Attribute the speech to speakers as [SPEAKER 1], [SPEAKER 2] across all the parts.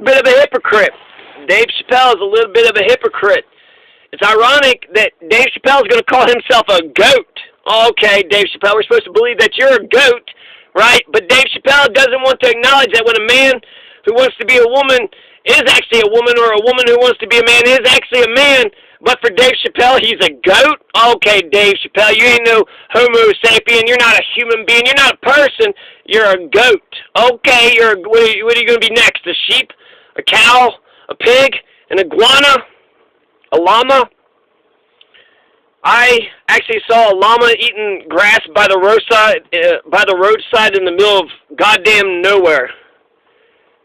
[SPEAKER 1] bit of a hypocrite. Dave Chappelle is a little bit of a hypocrite. It's ironic that Dave Chappelle is going to call himself a goat. Okay, Dave Chappelle, we're supposed to believe that you're a goat, right? But Dave Chappelle doesn't want to acknowledge that when a man who wants to be a woman is actually a woman, or a woman who wants to be a man is actually a man. But for Dave Chappelle, he's a goat? Okay, Dave Chappelle, you ain't no homo sapien. You're not a human being. You're not a person. You're a goat. Okay, what are you going to be next? A sheep? A cow? A pig? An iguana? A llama? I actually saw a llama eating grass by the roadside in the middle of goddamn nowhere.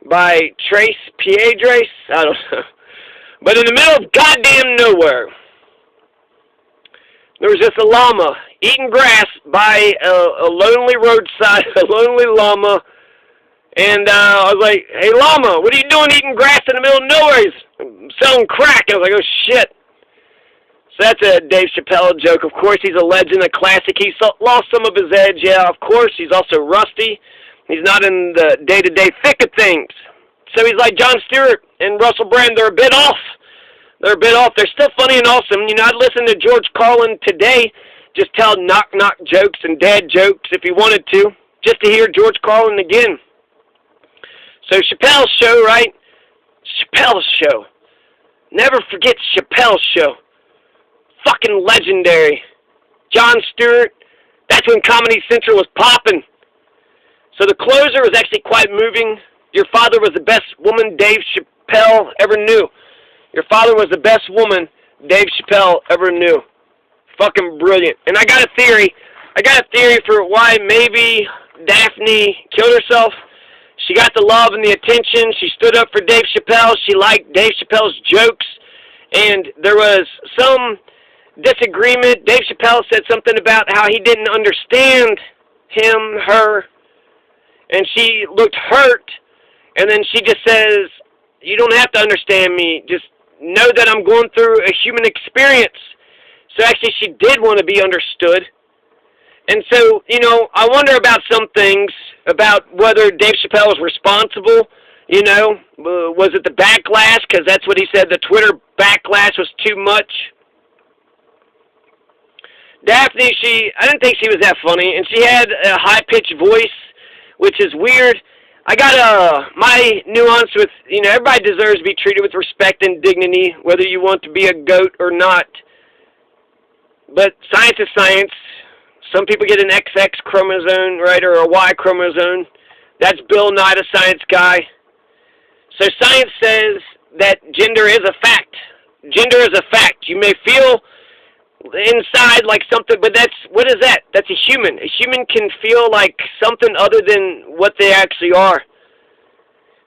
[SPEAKER 1] By Trace Piedras? I don't know. But in the middle of goddamn nowhere, there was just a llama eating grass by a lonely roadside, a lonely llama. And I was like, hey, llama, what are you doing eating grass in the middle of nowhere? He's selling crack. I was like, oh, shit. So that's a Dave Chappelle joke. Of course, he's a legend, a classic. He's lost some of his edge, yeah, of course. He's also rusty. He's not in the day-to-day thick of things. So he's like Jon Stewart and Russell Brand. They're a bit off. They're a bit off. They're still funny and awesome. You know, I'd listen to George Carlin today, just tell knock-knock jokes and dad jokes if he wanted to, just to hear George Carlin again. So Chappelle's show, right? Chappelle's show. Never forget Chappelle's show. Fucking legendary. Jon Stewart. That's when Comedy Central was popping. So the closer was actually quite moving. Your father was the best woman Dave Chappelle ever knew. Your father was the best woman Dave Chappelle ever knew. Fucking brilliant. And I got a theory. For why maybe Daphne killed herself. She got the love and the attention. She stood up for Dave Chappelle. She liked Dave Chappelle's jokes. And there was some disagreement. Dave Chappelle said something about how he didn't understand her. And she looked hurt. And then she just says, you don't have to understand me. Just know that I'm going through a human experience. So actually she did want to be understood. And so, you know, I wonder about some things, about whether Dave Chappelle was responsible. You know, was it the backlash? Because that's what he said, the Twitter backlash was too much. Daphne, I didn't think she was that funny. And she had a high-pitched voice, which is weird. I got my nuance with, you know, everybody deserves to be treated with respect and dignity, whether you want to be a goat or not. But science is science. Some people get an XX chromosome, right, or a Y chromosome. That's Bill Nye, the science guy. So science says that gender is a fact. Gender is a fact. You may feel inside like something, but what is that? That's a human. A human can feel like something other than what they actually are.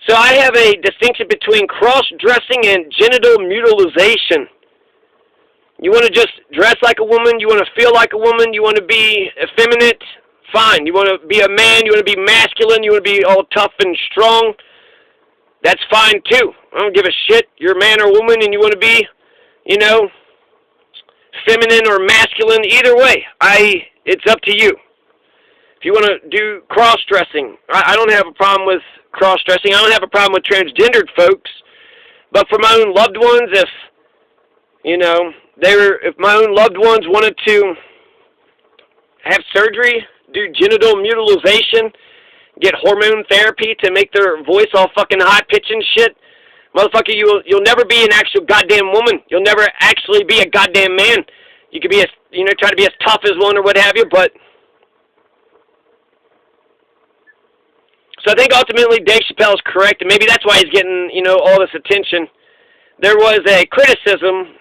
[SPEAKER 1] So I have a distinction between cross-dressing and genital mutilization. You want to just dress like a woman, you want to feel like a woman, you want to be effeminate, fine. You want to be a man, you want to be masculine, you want to be all tough and strong, that's fine too. I don't give a shit. You're a man or woman and you want to be, you know, feminine or masculine, either way. It's up to you. If you want to do cross-dressing, I don't have a problem with cross-dressing. I don't have a problem with transgendered folks. But for my own loved ones, if, you know, if my own loved ones wanted to have surgery, do genital mutilization, get hormone therapy to make their voice all fucking high-pitched and shit, motherfucker, you'll never be an actual goddamn woman. You'll never actually be a goddamn man. You could be try to be as tough as one or what have you, but so I think ultimately Dave Chappelle is correct, and maybe that's why he's getting, you know, all this attention. There was a criticism,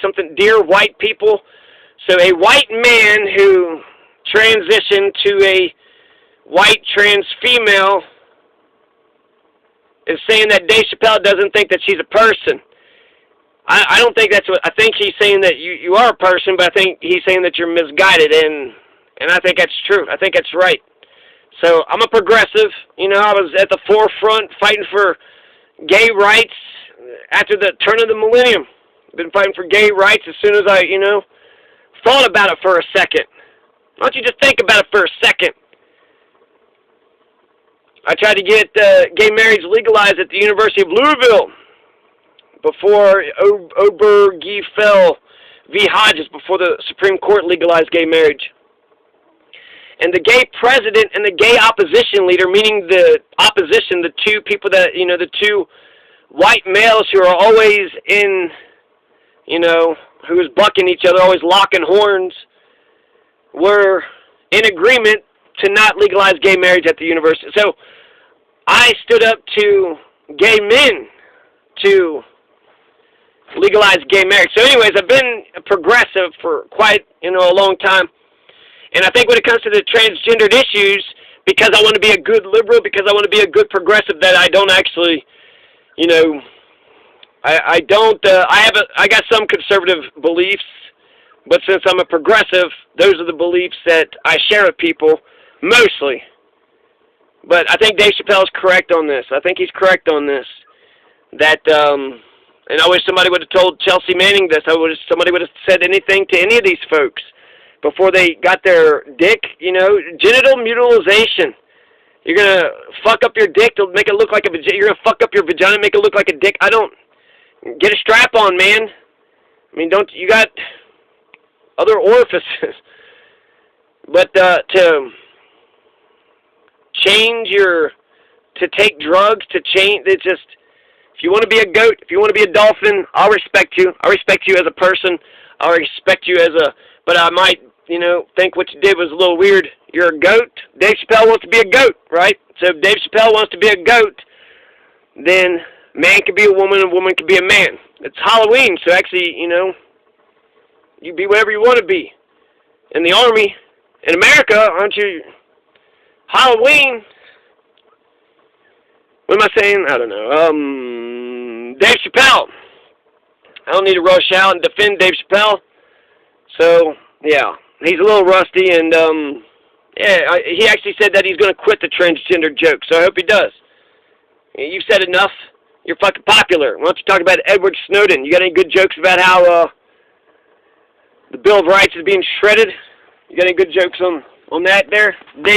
[SPEAKER 1] something, dear white people. So a white man who transitioned to a white trans female is saying that Dave Chappelle doesn't think that she's a person. I don't think that's what, I think he's saying that you are a person, but I think he's saying that you're misguided, and I think that's true. I think that's right. So I'm a progressive. You know, I was at the forefront fighting for gay rights after the turn of the millennium. I've been fighting for gay rights as soon as I, you know, thought about it for a second. Why don't you just think about it for a second? I tried to get gay marriage legalized at the University of Louisville before Obergefell v. Hodges, before the Supreme Court legalized gay marriage. And the gay president and the gay opposition leader, meaning the opposition, the two people that, the two white males who are always in, who was bucking each other, always locking horns, were in agreement to not legalize gay marriage at the university. So I stood up to gay men to legalize gay marriage. So anyways, I've been progressive for quite, a long time. And I think when it comes to the transgendered issues, because I want to be a good liberal, because I want to be a good progressive, that I don't actually, I got some conservative beliefs, but since I'm a progressive, those are the beliefs that I share with people, mostly. But I think Dave Chappelle is correct on this. I think he's correct on this. That, and I wish somebody would have told Chelsea Manning this. Somebody would have said anything to any of these folks before they got their dick, genital mutilization. You're going to fuck up your dick to make it look like a vagina. You're going to fuck up your vagina and make it look like a dick. Get a strap on, man. I mean, you got other orifices. But to take drugs, it's just, if you want to be a goat, if you want to be a dolphin, I'll respect you. I respect you as a person. I respect you but I might, think what you did was a little weird. You're a goat. Dave Chappelle wants to be a goat, right? So if Dave Chappelle wants to be a goat, then man can be a woman and woman can be a man. It's Halloween, so actually, you be whatever you want to be. In the Army, in America, aren't you? Halloween. What am I saying? I don't know. Dave Chappelle. I don't need to rush out and defend Dave Chappelle. So, yeah, he's a little rusty, and, he actually said that he's going to quit the transgender joke, so I hope he does. You've said enough. You're fucking popular. Why don't you talk about Edward Snowden? You got any good jokes about how, the Bill of Rights is being shredded? You got any good jokes on that there, Dave?